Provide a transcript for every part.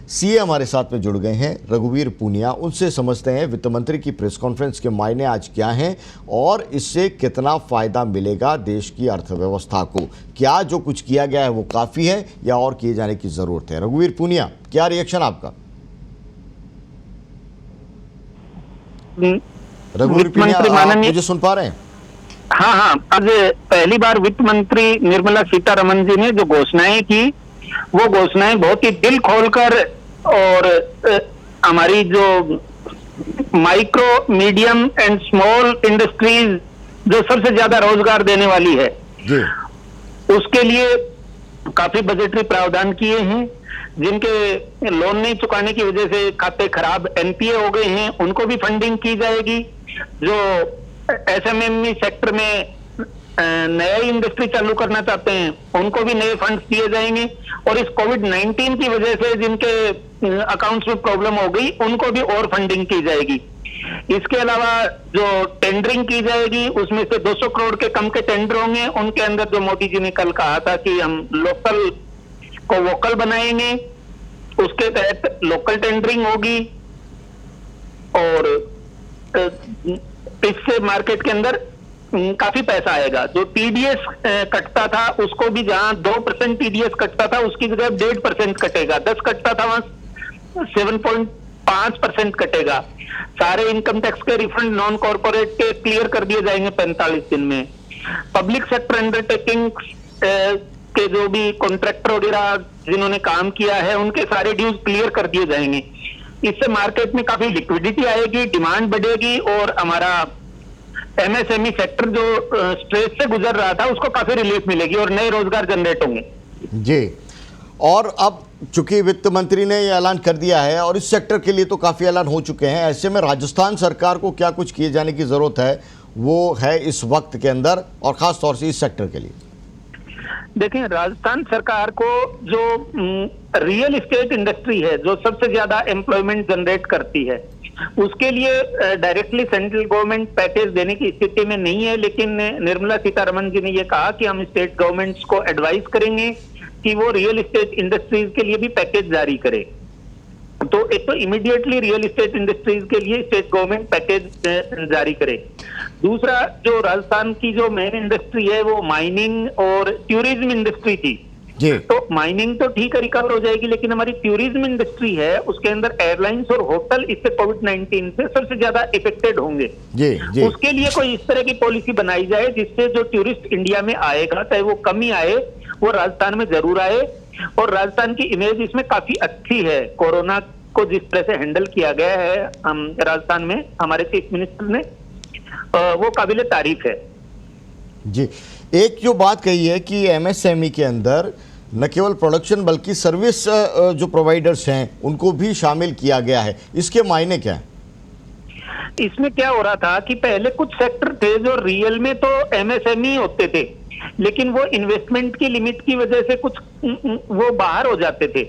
CA हमारे साथ में जुड़ गए हैं, रघुवीर पूनिया। उनसे समझते हैं वित्त मंत्री की प्रेस कॉन्फ्रेंस के मायने आज क्या हैं और इससे कितना फायदा मिलेगा देश की अर्थव्यवस्था को। क्या जो कुछ किया गया है वो काफ़ी है या और किए जाने की ज़रूरत है? रघुवीर पूनिया, क्या रिएक्शन आपका? रघुवीर पूनिया, आप मुझे सुन पा रहे हैं? हाँ, आज पहली बार वित्त मंत्री निर्मला सीतारमण जी ने जो घोषणाएं की, वो घोषणाएं बहुत ही दिल खोलकर और हमारी जो micro, medium and small industries जो सबसे ज्यादा रोजगार देने वाली है जी, उसके लिए काफी बजटरी प्रावधान किए हैं। जिनके लोन नहीं चुकाने की वजह से खाते खराब, एनपीए हो गए हैं, उनको भी फंडिंग की जाएगी। जो एसएमएमई सेक्टर में नया इंडस्ट्री चालू करना चाहते हैं उनको भी नए फंड्स दिए जाएंगे। और इस कोविड-19 की वजह से जिनके अकाउंट्स में प्रॉब्लम हो गई उनको भी और फंडिंग की जाएगी। इसके अलावा जो टेंडरिंग की जाएगी उसमें से 200 करोड़ के कम के टेंडर होंगे। उनके अंदर जो मोदी जी ने कल कहा था कि हम लोकल को वोकल बनाएंगे, उसके तहत लोकल टेंडरिंग होगी और इससे मार्केट के अंदर काफी पैसा आएगा। जो टीडीएस कटता था उसको भी, जहां 2% टीडीएस कटता था उसकी जगह 1.5% कटेगा। 10 कटता था वहां 7.5% कटेगा। सारे इनकम टैक्स के रिफंड नॉन कॉर्पोरेट के क्लियर कर दिए जाएंगे 45 दिन में। पब्लिक सेक्टर अंडरटेकिंग के जो भी कॉन्ट्रैक्टर वगैरह जिन्होंने काम किया है उनके सारे ड्यूज क्लियर कर दिए जाएंगे। इससे मार्केट में काफी लिक्विडिटी आएगी, डिमांड बढ़ेगी और हमारा एमएसएमई सेक्टर जो स्ट्रेस से गुजर रहा था उसको काफी रिलीफ मिलेगी और नए रोजगार जनरेट होंगे। जी, और अब चूंकि वित्त मंत्री ने यह ऐलान कर दिया है और इस सेक्टर के लिए तो काफ़ी ऐलान हो चुके हैं, ऐसे में राजस्थान सरकार को क्या कुछ किए जाने की ज़रूरत है वो है इस वक्त के अंदर और ख़ास तौर से इस सेक्टर के लिए? देखिए, राजस्थान सरकार को जो रियल एस्टेट इंडस्ट्री है जो सबसे ज्यादा एम्प्लॉयमेंट जनरेट करती है उसके लिए डायरेक्टली सेंट्रल गवर्नमेंट पैकेज देने की स्थिति में नहीं है। लेकिन निर्मला सीतारमण जी ने यह कहा कि हम स्टेट गवर्नमेंट्स को एडवाइस करेंगे कि वो रियल एस्टेट इंडस्ट्रीज के लिए भी पैकेज जारी करे। तो एक तो इमीडिएटली रियल एस्टेट इंडस्ट्रीज के लिए स्टेट गवर्नमेंट पैकेज जारी करे। दूसरा, जो राजस्थान की जो मेन इंडस्ट्री है वो माइनिंग और टूरिज्म इंडस्ट्री थी। जी, तो माइनिंग तो ठीक है, रिकवर हो जाएगी, लेकिन हमारी टूरिज्म इंडस्ट्री है उसके अंदर एयरलाइंस और होटल इससे कोविड-19 से सबसे ज्यादा इफेक्टेड होंगे। जी, जी। उसके लिए कोई इस तरह की पॉलिसी बनाई जाए जिससे जो टूरिस्ट इंडिया में आएगा, चाहे वो कम ही आए, वो राजस्थान में जरूर आए। और राजस्थान की इमेज इसमें काफी अच्छी है। कोरोना को जिस तरह से हैंडल किया गया है राजस्थान में हमारे चीफ मिनिस्टर ने, वो काबिले तारीफ है। जी, एक जो बात कही है कि एमएसएमई के अंदर न केवल प्रोडक्शन बल्कि सर्विस जो प्रोवाइडर्स हैं उनको भी शामिल किया गया है, इसके मायने क्या है? इसमें क्या हो रहा था कि पहले कुछ सेक्टर थे जो रियल में तो एमएसएमई होते थे, लेकिन वो इन्वेस्टमेंट की लिमिट की वजह से कुछ वो बाहर हो जाते थे।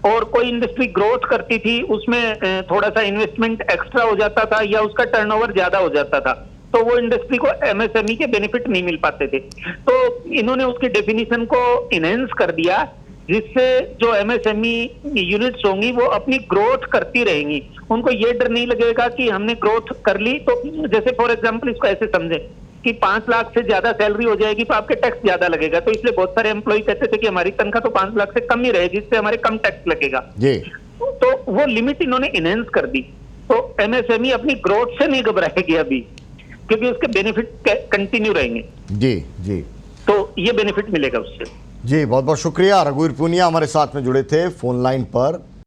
और कोई इंडस्ट्री ग्रोथ करती थी उसमें थोड़ा सा इन्वेस्टमेंट एक्स्ट्रा हो जाता था या उसका टर्नओवर ज्यादा हो जाता था, तो वो इंडस्ट्री को एमएसएमई के बेनिफिट नहीं मिल पाते थे। तो इन्होंने उसकी डेफिनेशन को इनहेंस कर दिया जिससे जो एमएसएमई यूनिट्स होंगी वो अपनी ग्रोथ करती रहेंगी। उनको ये डर नहीं लगेगा कि हमने ग्रोथ कर ली तो, जैसे फॉर एग्जांपल इसको ऐसे समझे कि 5 लाख से ज्यादा सैलरी हो जाएगी तो आपके टैक्स ज्यादा लगेगा। तो इसलिए बहुत सारे एम्प्लॉय कहते थे कि हमारी तनख्वाह तो 5 लाख से कम ही रहेगी, इससे हमारे कम टैक्स लगेगा। जी, तो वो लिमिट इन्होंने इनहेंस कर दी। तो एमएसएमई अपनी ग्रोथ से नहीं घबराएगी अभी, क्योंकि उसके बेनिफिट कंटिन्यू रहेंगे। जी, जी, तो ये बेनिफिट मिलेगा उससे। जी, बहुत बहुत शुक्रिया। रघुवीर पूनिया हमारे साथ में जुड़े थे फोन लाइन पर।